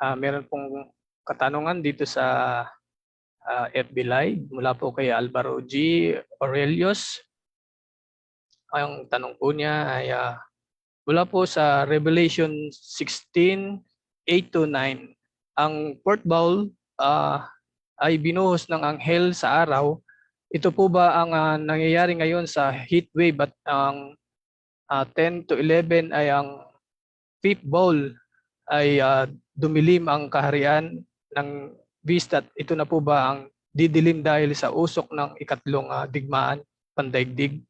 Meron pong katanungan dito sa FB Live mula po kay Alvaro G. Aurelius. Ang tanong po niya ay mula po sa Revelation 16:8-9. Ang fourth bowl ay binuhos ng anghel sa araw. Ito po ba ang nangyayari ngayon sa heat wave at ang 10-11 ay ang fifth bowl ay dumilim ang kaharian ng beast at ito na po ba ang didilim dahil sa usok ng ikatlong digmaan, pandaigdig?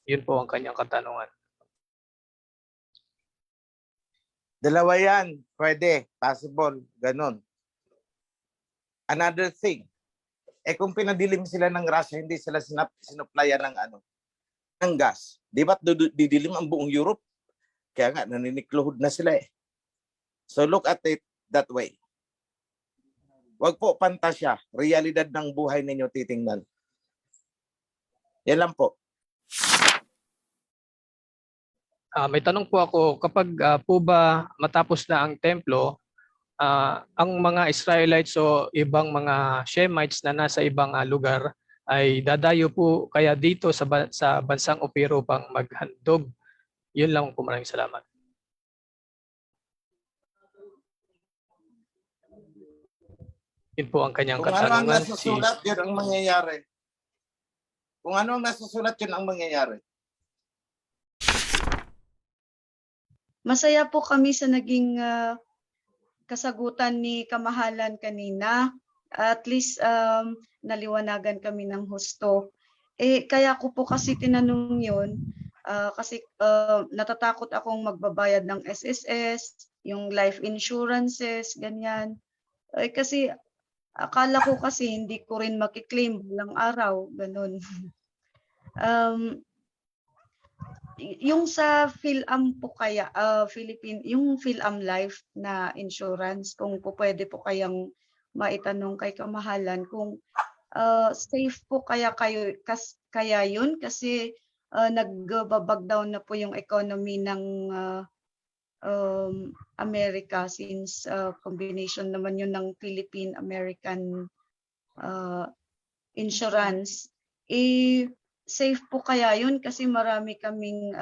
Yun po ang kanyang katanungan. Dalawa yan. Pwede. Possible. Ganon. Another thing. Kung pinadilim sila ng Russia, hindi sila sinuplayan ng gas. Di ba't didilim ang buong Europe? Kaya nga, naninikluhod na sila eh. So look at it that way. Wag po pantasya. Realidad ng buhay ninyo titingnan. Yan lang po. May tanong po ako, kapag po ba matapos na ang templo, ang mga Israelites o ibang mga Shemites na nasa ibang lugar ay dadayo po kaya dito sa bansang Opero pang maghandog? Yun lang po, maraming salamat. Yun po ang kanyang Kung ano ang katanungan. nasusulat, yun ang mangyayari. Kung ano ang nasusulat, yun ang mangyayari. Masaya po kami sa naging kasagutan ni Kamahalan kanina. At least naliwanagan kami ng husto. Kaya ko po kasi tinanong yun kasi natatakot akong magbabayad ng SSS, yung life insurances, ganyan. Kasi akala ko kasi hindi ko rin makiklaim lang araw, ganun. Yung sa PhilAm po kaya, yung PhilAm Life na insurance, kung po pwede po kayang maitanong kay Kamahalan kung safe po kaya yun kasi nagbabag down na po yung economy ng America since combination naman yun ng Philippine-American insurance. Safe po kaya yun kasi marami kaming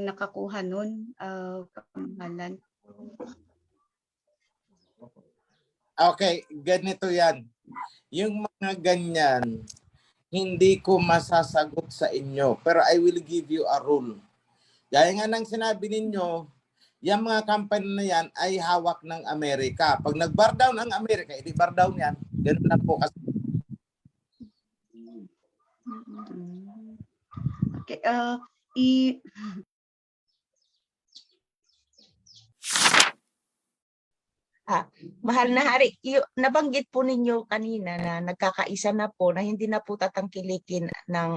nakakuha nun, Kamahalan. Okay, ganito yan. Yung mga ganyan, hindi ko masasagot sa inyo. Pero I will give you a rule. Gaya nga ng sinabi ninyo, yung mga company na yan ay hawak ng Amerika. Pag nag-bar down ang Amerika, hindi bar down yan. Ganun lang po kasi. Okay, Mahal na hari, nabanggit po ninyo kanina na nagkakaisa na po na hindi na po tatangkilikin ng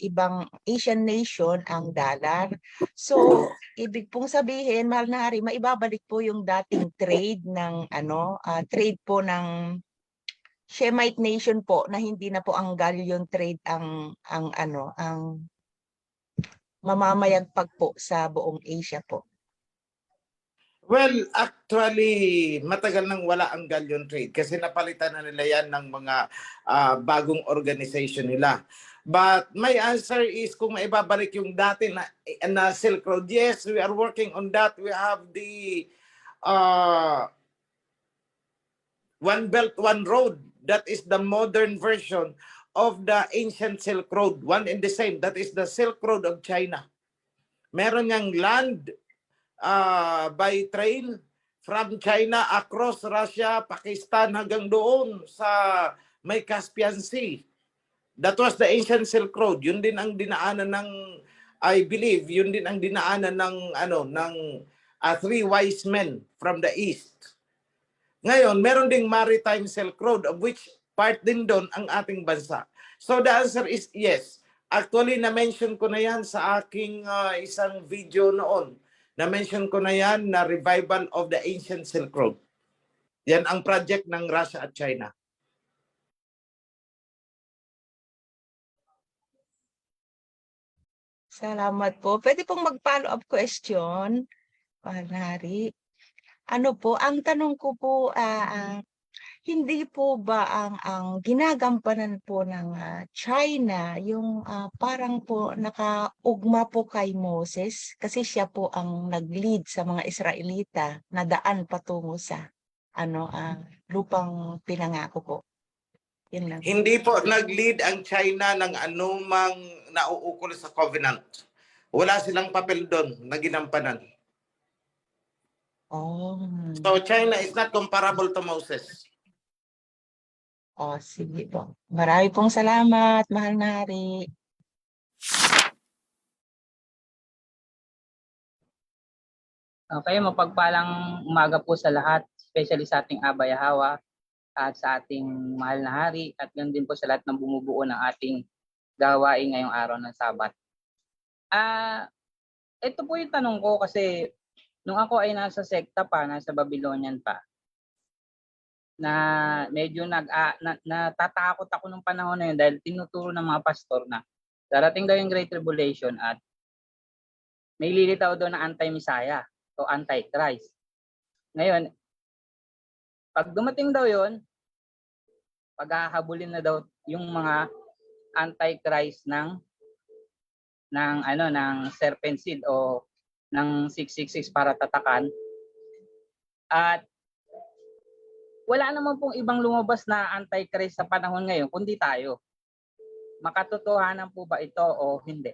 ibang Asian nation ang dollar. So, ibig pong sabihin, mahal na hari, maibabalik po yung dating trade ng trade po ng Shemite nation po na hindi na po ang galleon trade ang mamamayagpag po sa buong Asia po. Well, actually, matagal nang wala ang galleon trade kasi napalitan na nila yan ng mga bagong organization nila. But my answer is kung maibabalik yung dati na Silk Road, yes, we are working on that. We have the One Belt, One Road. That is the modern version of the ancient Silk Road. One and the same. That is the Silk Road of China. Meron niyang land by train from China across Russia, Pakistan hanggang doon sa may Caspian Sea. That was the ancient Silk Road. Yun din ang dinaanan ng, I believe, yun din ang dinaanan ng three wise men from the east. Ngayon, meron ding maritime Silk Road of which part din doon ang ating bansa. So the answer is yes. Actually, na-mention ko na yan sa aking isang video noon. Na-mention ko na yan na revival of the ancient Silk Road. Yan ang project ng Russia at China. Salamat po. Pwede pong mag-follow up question, Mahal na hari. Ano po, ang tanong ko po, hindi po ba ang ginagampanan po ng China yung parang po nakaugma po kay Moses kasi siya po ang nag-lead sa mga Israelita na daan patungo sa lupang pinangako po. Yun lang. Hindi po nag-lead ang China ng anumang nauukol sa covenant. Wala silang papel doon na ginampanan. Oh. So China is not comparable to Moses. Oh, sige po. Marami pong salamat, mahal na hari. Okay, mapagpalang umaga po sa lahat, especially sa ating Abayahawa at sa ating mahal na hari at ganoon din po sa lahat ng bumubuo ng ating gawain ngayong araw ng Sabat. Ito po yung tanong ko kasi nung ako ay nasa sekta pa, nasa Babylonian pa, na medyo natatakot ako nung panahon na yun dahil tinuturo ng mga pastor na darating daw yung Great Tribulation at may lilitaw daw na anti-Messiah o anti-Christ. Ngayon, pag dumating daw yon, paghahabulin na daw yung mga anti-Christ ng serpent seed o ng 666 para tatakan. At wala naman pong ibang lumabas na anti-Christ sa panahon ngayon kundi tayo. Makatotohanan po ba ito o hindi?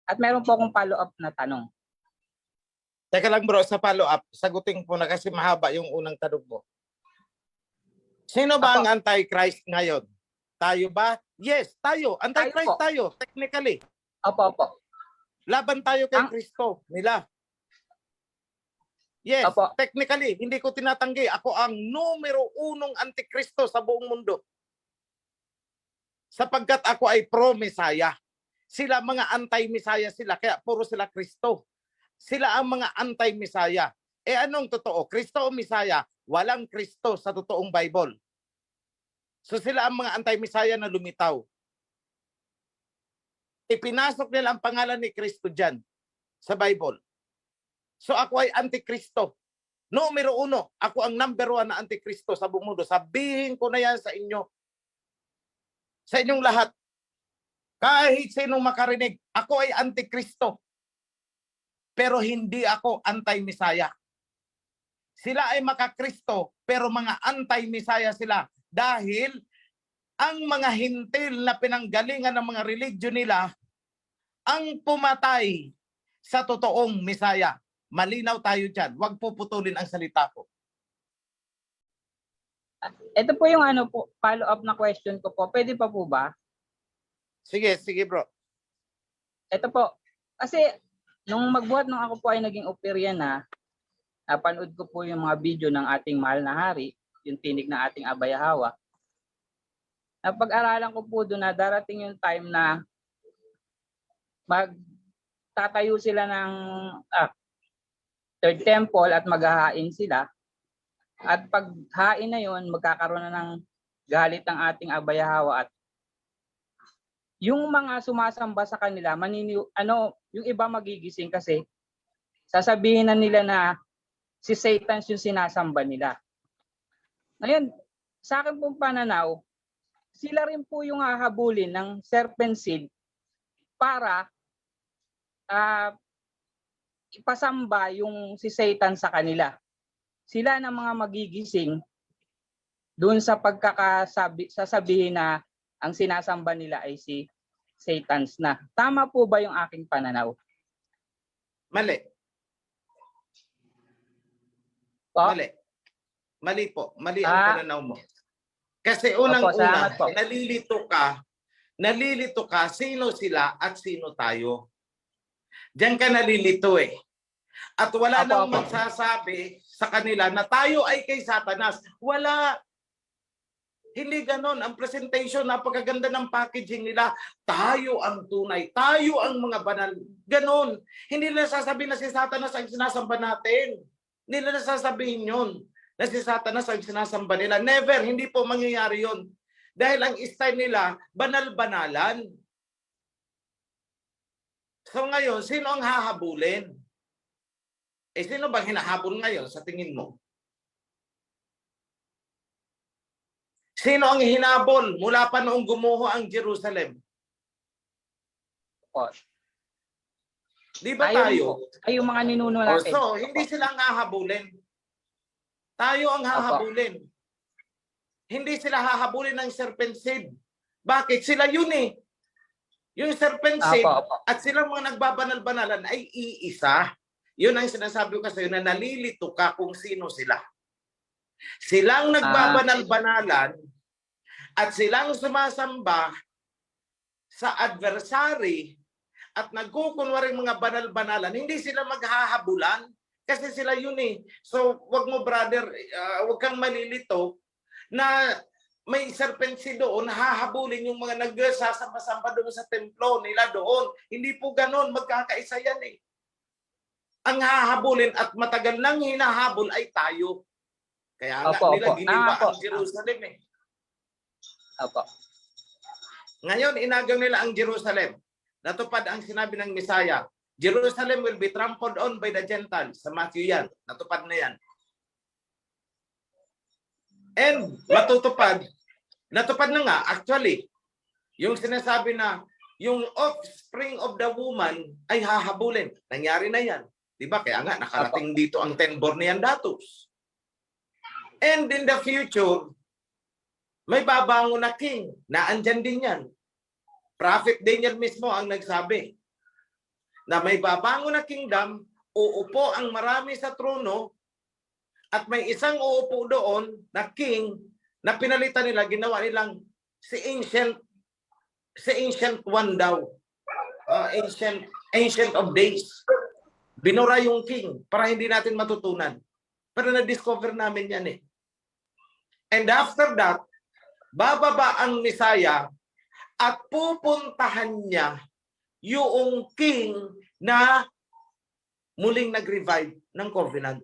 At meron po akong follow-up na tanong. Teka lang bro, sa follow-up, sagutin ko na kasi mahaba yung unang tanong mo. Sino ba ang Antichrist ngayon? Tayo ba? Yes, tayo. Antichrist tayo, technically. Opo. Laban tayo kay Kristo nila. Yes, Opo. technically, hindi ko tinatanggi. Ako ang numero 1 Antikristo sa buong mundo. Sapagkat ako ay pro-Messiah. Sila mga anti-Messiah sila, kaya puro sila Kristo. Sila ang mga anti-Messiah. Anong totoo? Kristo o Messiah? Walang Kristo sa totoong Bible. So sila ang mga anti-Messiah na lumitaw. Ipinasok nila ang pangalan ni Kristo dyan sa Bible. So ako ay antikristo. Numero 1, ako ang number 1 na antikristo sa buong mundo. Sabihin ko na yan sa inyo. Sa inyong lahat. Kahit sinong makarinig, ako ay antikristo. Pero hindi ako anti-Messiah. Sila ay makakristo, pero mga anti-Messiah sila. Dahil ang mga hintil na pinanggalingan ng mga religion nila, ang pumatay sa totoong Messiah. Malinaw tayo dyan. Huwag puputulin ang salita ko. Ito po yung follow-up na question ko po. Pwede pa po ba? Sige bro. Ito po. Kasi nung magbuhat nung ako po ay naging operian na, napanood ko po yung mga video ng ating mahal na hari, yung tinig ng ating Abayahawa. Napag-aralan ko po doon na darating yung time na magtatayo sila ng third temple at maghahain sila. At paghain na yon, magkakaroon na ng galit ang ating Abayahawa at yung mga sumasamba sa kanila, yung iba magigising kasi sasabihin na nila na si Satan yung sinasamba nila. Ngayon, sa akin pong pananaw, sila rin po yung hahabulin ng serpent seed para ipasamba yung si Satan sa kanila. Sila na mga magigising doon sa sasabihin na ang sinasamba nila ay si Satan's na. Tama po ba yung aking pananaw? Mali. Po? Mali po. Mali ang pananaw mo. Kasi unang-una, nalilito ka sino sila at sino tayo. Diyan ka nalilito eh. At wala nang magsasabi sa kanila na tayo ay kay Satanas. Wala. Hindi ganon. Ang presentation, napakaganda ng packaging nila. Tayo ang tunay. Tayo ang mga banal. Ganon. Hindi nila sasabihin na si Satanas ang sinasamba natin. Hindi nila sasabihin yun. Na si Satanas ang sinasamba nila. Never. Hindi po mangyayari yun. Dahil ang style nila, banal-banalan. So ngayon, sino ang hahabulin? Eh, sino bang hinahabol ngayon sa tingin mo? Sino ang hinabol mula pa noong gumuho ang Jerusalem? Po. Di ba Tayo rin tayo? po. Ay, yung mga ninuno O, natin. so, hindi sila ang hahabulin. Tayo ang hahabulin. Hindi sila hahabulin ng serpent seed. Bakit? Sila yun eh. Yung serpent seed Opo. at silang mga nagbabanal-banalan ay iisa. Yun ang sinasabi ko sa iyo na nalilito ka kung sino sila. Silang nagbabanal-banalan at silang sumasamba sa adversary at nagkukunwaring mga banal-banalan, hindi sila maghahabulan kasi sila yun eh. So, wag mo brother, wag kang malilito na may serpency doon, hahabulin yung mga nagsasamba-samba doon sa templo nila doon. Hindi po ganon, magkakaisa yan eh. Ang hahabulin at matagal nang hinahabol ay tayo. Kaya nga nila giniba ang Jerusalem eh. Opo. Ngayon, inagaw nila ang Jerusalem. Natupad ang sinabi ng Misaya. Jerusalem will be trampled on by the Gentiles. Sa Matthew yan. Natupad na yan. And matutupad. Natupad na nga, actually. Yung sinasabi na yung offspring of the woman ay hahabulin. Nangyari na yan. Diba? Kaya nga, nakarating dito ang 10 Bornean datos. And in the future, may babangon na king na andyan din yan. Prophet Daniel mismo ang nagsabi na may babangon na kingdom, uupo ang marami sa trono at may isang uupo doon na king na pinalitan nila, ginawa nilang si ancient one daw. Ancient of days. Binura yung king para hindi natin matutunan. Pero na-discover namin yan eh. And after that, bababa ang Misaya at pupuntahan niya yung king na muling nag-revive ng covenant.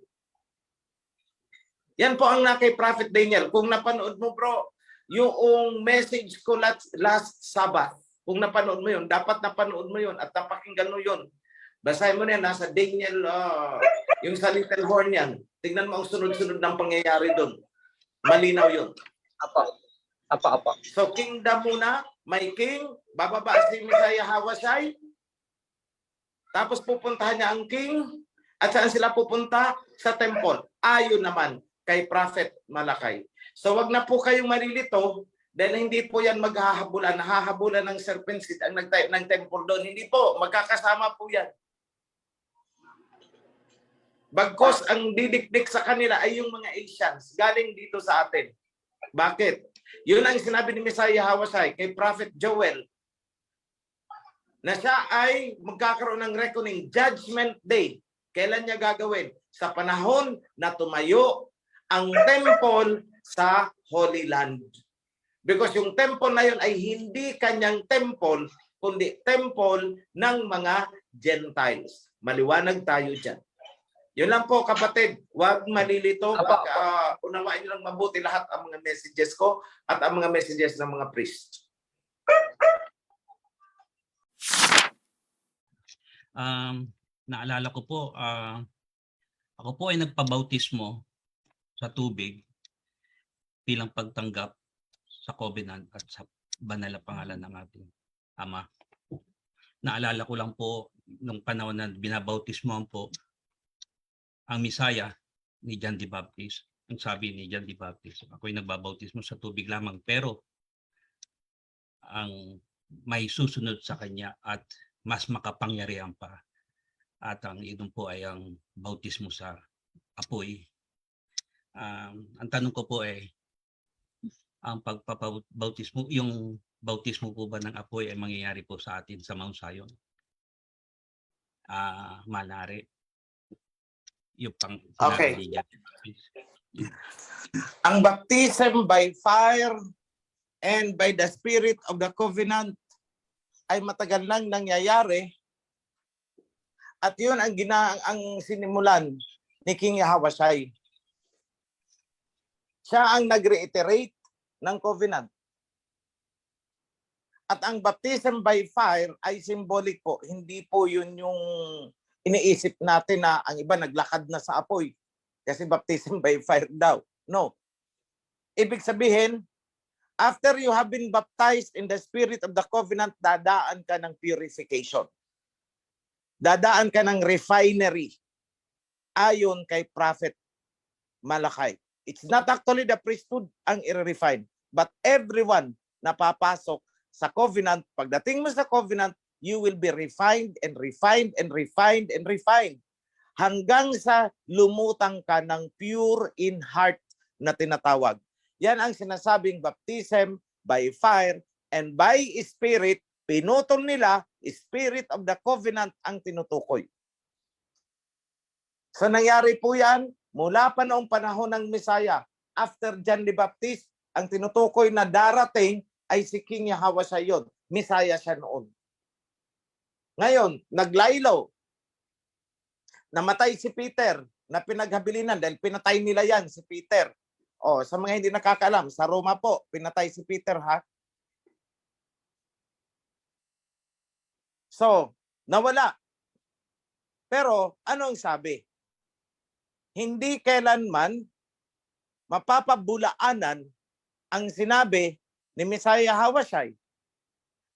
Yan po ang kay Prophet Daniel. Kung napanood mo bro, yung message ko last Sabbath, kung napanood mo yun, dapat napanood mo yun at napakinggan mo yun. Basahin mo na yan, nasa Daniel, yung sa Little Horn yan. Tingnan mo ang sunod-sunod ng pangyayari doon. Malinaw yun. Apo. So kingdom muna, may king, bababa si Misaya Hawashay, tapos pupuntahan niya ang king, at saan sila pupunta? Sa temple. Ayon naman kay Prophet Malakay. So wag na po kayong malilito dahil hindi po yan hahabulan ng serpent seed ang nagtayo ng temple doon. Hindi po, magkakasama po yan. Bagkos ang didikdik sa kanila ay yung mga Asians galing dito sa atin. Bakit? Yun ang sinabi ni Misaya Hawasay kay Prophet Joel na siya ay magkakaroon ng reckoning, Judgment Day. Kailan niya gagawin? Sa panahon na tumayo ang temple sa Holy Land. Because yung temple na yun ay hindi kanyang temple, kundi temple ng mga Gentiles. Maliwanag tayo dyan. Yun lang po kapatid, huwag malilito. Unawain nyo lang mabuti lahat ang mga messages ko at ang mga messages ng mga priest. Naalala ko po, ako po ay nagpabautismo sa tubig bilang pagtanggap sa covenant at sa banal na pangalan ng ating Ama. Naalala ko lang po nung panahon na binabautismohan po ang Misaya ni John the Baptist. Ang sabi ni John the Baptist, ako'y nagbabautismo sa tubig lamang, pero ang may susunod sa kanya at mas makapangyarihan pa. At ang iyon po ay ang bautismo sa apoy. Ang tanong ko po ay, ang pagpapabautismo, yung bautismo po ba ng apoy ay mangyayari po sa atin sa Mount Zion? Manari. Yung pang Okay. niya. Ang baptism by fire and by the spirit of the covenant ay matagal nang nangyayari. At yun ang sinimulan ni King Ahasuerus. Siya ang nag-reiterate ng covenant. At ang baptism by fire ay symbolic po. Hindi po yun yung iniisip natin na ang iba naglakad na sa apoy kasi baptism by fire daw. No. Ibig sabihin, after you have been baptized in the spirit of the covenant, dadaan ka ng purification. Dadaan ka ng refinery ayon kay Prophet Malachi. It's not actually the priesthood ang i-refine, but everyone na papasok sa covenant, pagdating mo sa covenant, you will be refined and refined and refined and refined hanggang sa lumutang ka ng pure in heart na tinatawag. Yan ang sinasabing baptism by fire and by spirit. Pinutol nila, spirit of the covenant ang tinutukoy. So nangyari po yan mula pa noong panahon ng Messiah. After John the Baptist, ang tinutukoy na darating ay si King Yahweh yun. Messiah siya noon. Ngayon, naglaylo. Namatay si Peter na pinaghabilinan dahil pinatay nila yan si Peter. O, sa mga hindi nakakaalam, sa Roma po, pinatay si Peter, ha? So, nawala. Pero, ano ang sabi? Hindi kailanman mapapabulaanan ang sinabi ni Messiah Hawashai.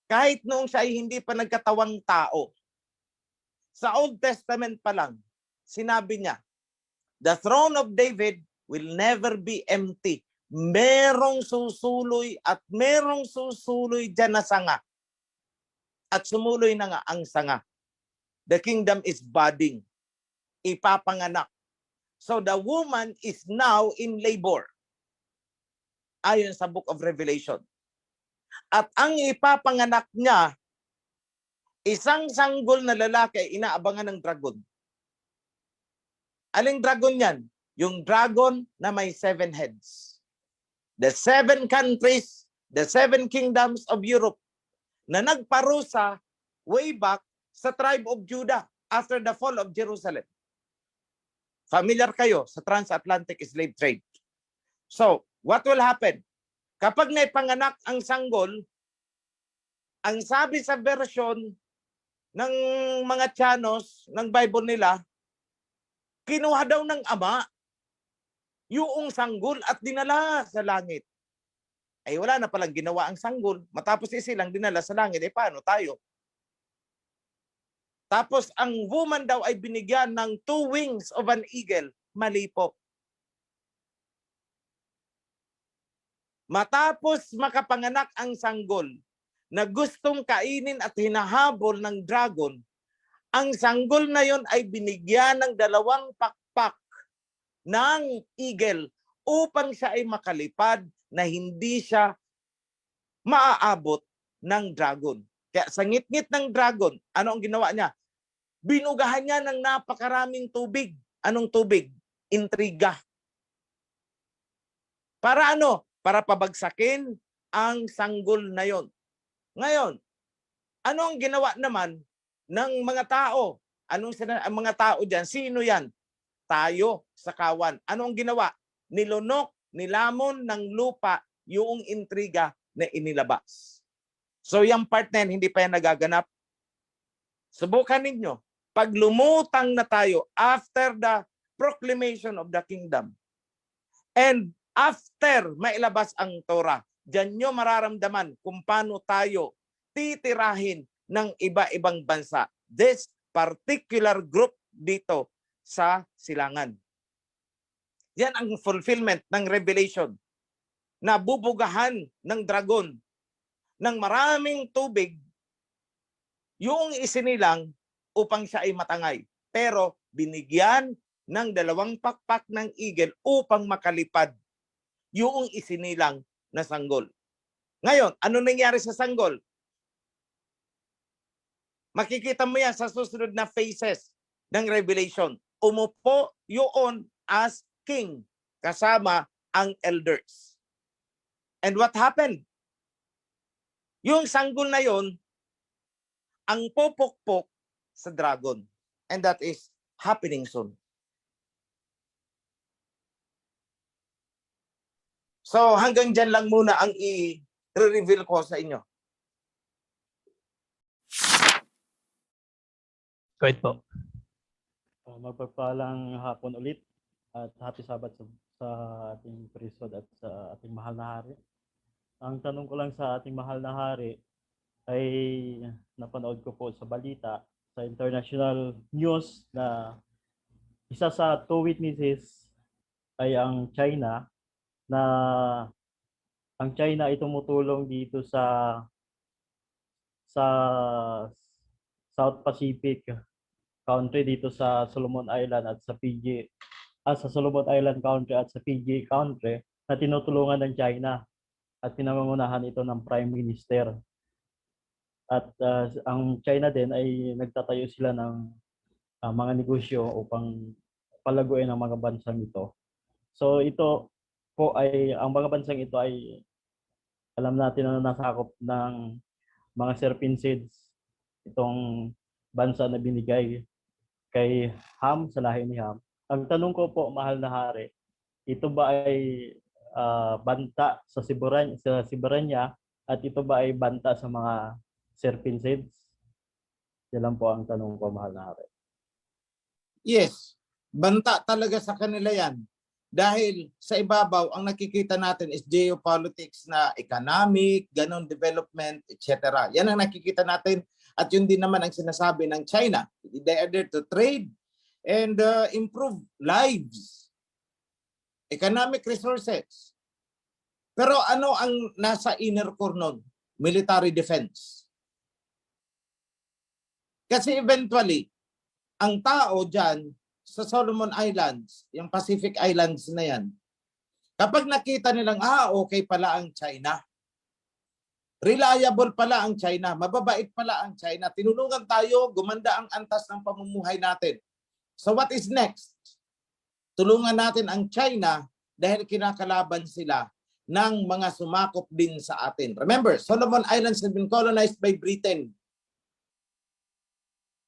Kahit noong siya ay hindi pa nagkatawang tao. Sa Old Testament pa lang, sinabi niya, the throne of David will never be empty. Merong susuloy at merong susuloy dyan na sanga. At sumuloy na nga ang sanga. The kingdom is budding. Ipapanganak. So the woman is now in labor. Ayon sa Book of Revelation. At ang ipapanganak niya, isang sanggol na lalaki ay inaabangan ng dragon. Aling dragon yan? Yung dragon na may 7 heads. The 7 countries, the 7 kingdoms of Europe na nagparusa way back sa tribe of Judah after the fall of Jerusalem. Familiar kayo sa transatlantic slave trade. So, what will happen? Kapag naipanganak ang sanggol, ang sabi sa version ng mga Tiyanos ng Bible nila, kinuha daw ng ama yung sanggol at dinala sa langit. Ay wala na palang ginawa ang sanggol. Matapos silang dinala sa langit, paano tayo? Tapos ang woman daw ay binigyan ng 2 wings of an eagle. Mali po. Matapos makapanganak ang sanggol na gustong kainin at hinahabol ng dragon, ang sanggol na yon ay binigyan ng 2 pakpak ng eagle upang siya ay makalipad na hindi siya maaabot ng dragon. Kaya sa ngit-ngit ng dragon, ano ang ginawa niya? Binugahan niya ng napakaraming tubig. Anong tubig? Intriga. Para ano? Para pabagsakin ang sanggol na yon. Ngayon, ano ang ginawa naman ng mga tao? Ang mga tao diyan? Sino yan? Tayo sa kawan. Ano ang ginawa? Nilunok, nilamon ng lupa yung intriga na inilabas. So yung part na yan, hindi pa yan nagaganap. Subukan ninyo. Pag lumutang na tayo after the proclamation of the kingdom and after mailabas ang Torah, diyan nyo mararamdaman kung paano tayo titirahin ng iba-ibang bansa. This particular group dito sa silangan. Yan ang fulfillment ng Revelation na bubugahan ng dragon ng maraming tubig yung isinilang upang siya ay matangay. Pero binigyan ng 2 pakpak ng eagle upang makalipad yung isinilang na sanggol. Ngayon, ano nangyari sa sanggol? Makikita mo yan sa susunod na phases ng Revelation. Umupo yun as king kasama ang elders. And what happened? Yung sanggol na yon ang popokpok sa dragon. And that is happening soon. So hanggang dyan lang muna ang i-reveal ko sa inyo. Go ahead po. Mapagpalang hapon ulit at happy Sabat sa ating priesthood at sa ating mahal na hari. Ang tanong ko lang sa ating mahal na hari ay napanood ko po sa balita sa international news na isa sa two witnesses ay ang China, na ang China ay tumutulong dito sa South Pacific country dito sa Solomon Island at sa PG, sa Solomon Island country at sa PG country, na tinutulungan ng China at pinangungunahan ito ng Prime Minister. At ang China din ay nagtatayo sila ng mga negosyo upang palaguin ang mga bansang ito. So ito po ay, ang mga bansang ito ay alam natin na nasakop ng mga serpent seeds itong bansa na binigay kay Ham, sa lahi ni Ham. Ang tanong ko po, mahal na hari, ito ba ay banta sa Siberanya at ito ba ay banta sa mga serpent seeds? Yan lang po ang tanong ko, mahal na hari. Yes, banta talaga sa kanila yan. Dahil sa ibabaw, ang nakikita natin is geopolitics na economic, ganon development, etc. Yan ang nakikita natin at yun din naman ang sinasabi ng China. They are there to trade and improve lives, economic resources. Pero ano ang nasa inner core nun? Military defense. Kasi eventually, ang tao dyan sa Solomon Islands, yung Pacific Islands na yan, kapag nakita nilang, okay pala ang China, reliable pala ang China, mababait pala ang China, tinulungan tayo, gumanda ang antas ng pamumuhay natin. So what is next? Tulungan natin ang China dahil kinakalaban sila ng mga sumakop din sa atin. Remember, Solomon Islands have been colonized by Britain.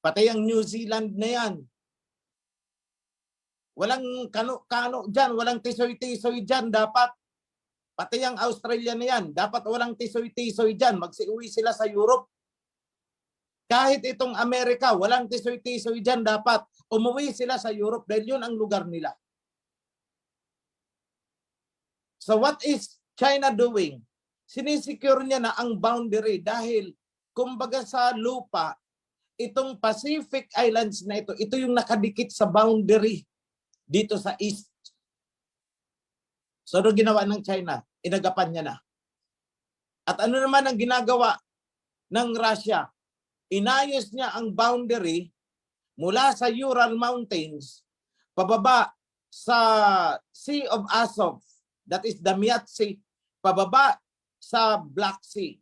Pati ang New Zealand na yan. Walang kano-kano dyan, walang tisoy-tisoy dyan dapat. Pati ang Australia na yan, dapat walang tisoy-tisoy dyan. Magsiuwi sila sa Europe. Kahit itong Amerika, walang tisoy-tisoy dyan dapat. Umuwi sila sa Europe dahil yun ang lugar nila. So what is China doing? Sinisecure niya na ang boundary dahil kumbaga sa lupa, itong Pacific Islands na ito yung nakadikit sa boundary dito sa east. So ano ginawa ng China? Inagapan niya na. At ano naman ang ginagawa ng Russia? Inayos niya ang boundary mula sa Ural Mountains pababa sa Sea of Azov, that is Damiat Sea, pababa sa Black Sea.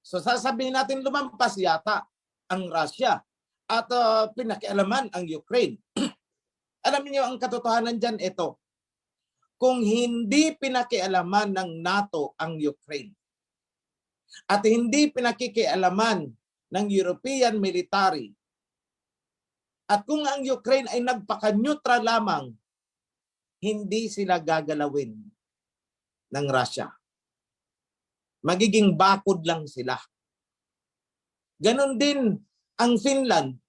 So sasabihin natin lumampas yata ang Russia at pinakialaman ang Ukraine. Alam niyo ang katotohanan dyan, ito. Kung hindi pinakialaman ng NATO ang Ukraine at hindi pinakikialaman ng European military at kung ang Ukraine ay nagpaka-neutral lamang, hindi sila gagalawin ng Russia. Magiging bakod lang sila. Ganon din ang Finland.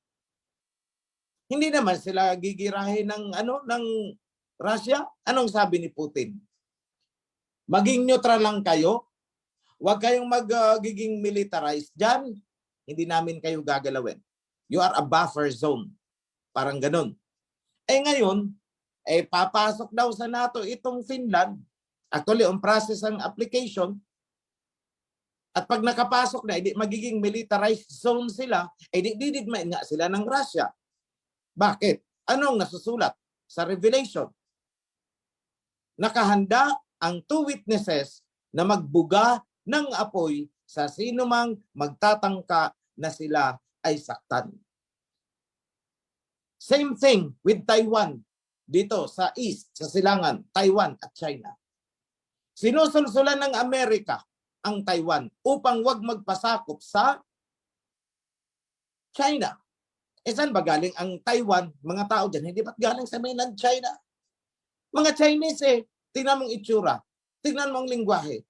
Hindi naman sila gigirahin ng Russia. Anong sabi ni Putin? Maging neutral lang kayo. Huwag kayong magiging militarized diyan. Hindi namin kayo gagalawin. You are a buffer zone. Parang ganun. Ngayon, papasok daw sa NATO itong Finland. Actually, on process ang application. At pag nakapasok na, magiging militarized zone sila, dididmain nga sila ng Russia. Bakit? Anong nasusulat sa Revelation? Nakahanda ang two witnesses na magbuga ng apoy sa sinumang magtatangka na sila ay saktan. Same thing with Taiwan. Dito sa east, sa silangan, Taiwan at China. Sinusulsulan ng Amerika ang Taiwan upang wag magpasakop sa China. Saan ba galing ang Taiwan? Mga tao dyan, hindi ba't galing sa mainland China? Mga Chinese tingnan mong itsura, tingnan mong lingwahe.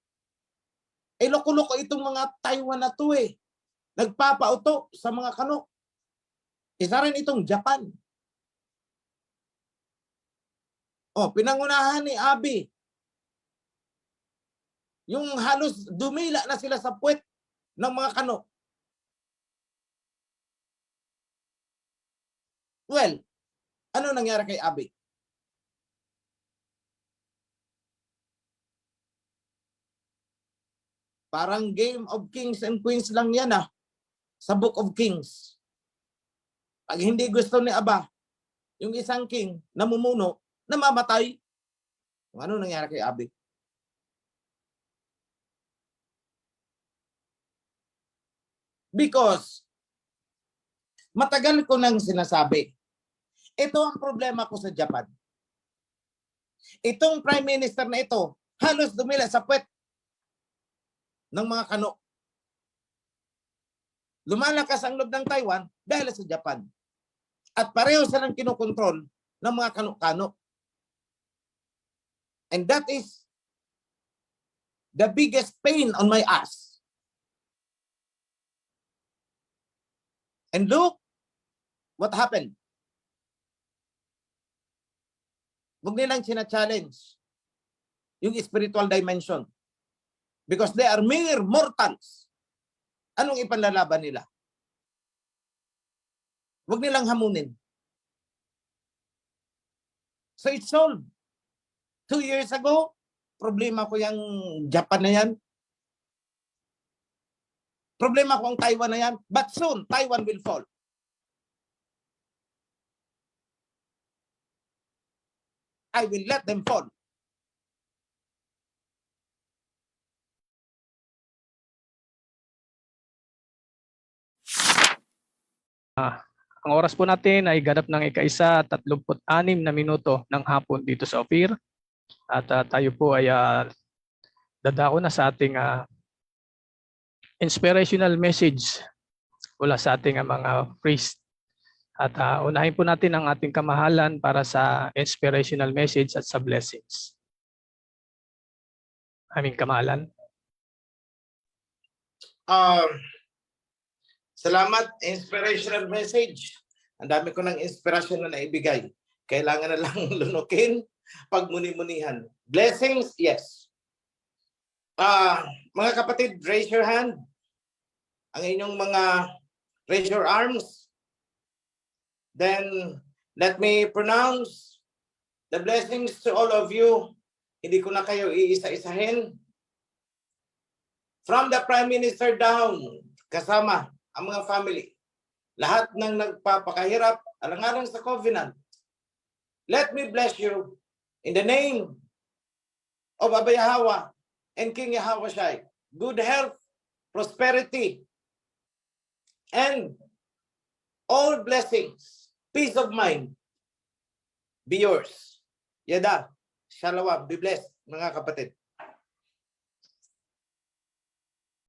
Loko-loko itong mga Taiwan na to Nagpapauto sa mga kano. Isa rin itong Japan. Oh, pinangunahan ni Abi. Yung halos dumila na sila sa puwet ng mga kano. Well, ano nangyari kay Abi? Parang Game of Kings and Queens lang yan sa Book of Kings. Pag hindi gusto ni Aba, yung isang king namumuno, namamatay. Ano nangyari kay Abi? Because matagal ko nang sinasabi, ito ang problema ko sa Japan. Itong prime minister na ito, halos dumila sa puwet ng mga kano. Lumalakas ang loob ng Taiwan dahil sa Japan. At pareho silang kinokontrol ng mga kano-kano. And that is the biggest pain on my ass. And look what happened. Huwag nilang sina-challenge yung spiritual dimension. Because they are mere mortals. Anong ipanlalaban nila? Huwag nilang hamunin. So it's solved. 2 years ago, problema ko yung Japan na yan. Problema ko ang Taiwan na yan. But soon, Taiwan will fall. I will let them fall. Ang oras po natin ay ganap ng 1:36 na minuto ng hapon dito sa Ophir. At tayo po ay dadako na sa ating inspirational message mula sa ating mga priest. At unahin po natin ang ating kamahalan para sa inspirational message at sa blessings. Aming kamahalan. Salamat, inspirational message. Ang dami ko ng inspirasyon na naibigay. Kailangan na lang lunukin, pagmuni-munihan. Blessings, yes. Mga kapatid, raise your hand. Ang inyong mga raise your arms. Then, let me pronounce the blessings to all of you. Hindi ko na kayo iisa-isahin. From the Prime Minister down, kasama ang mga family. Lahat ng nagpapakahirap, alang-alang sa covenant. Let me bless you in the name of Abba Yahweh and King Yahawashi. Good health, prosperity, and all blessings, peace of mind, be yours. Yada, shalom, be blessed, mga kapatid.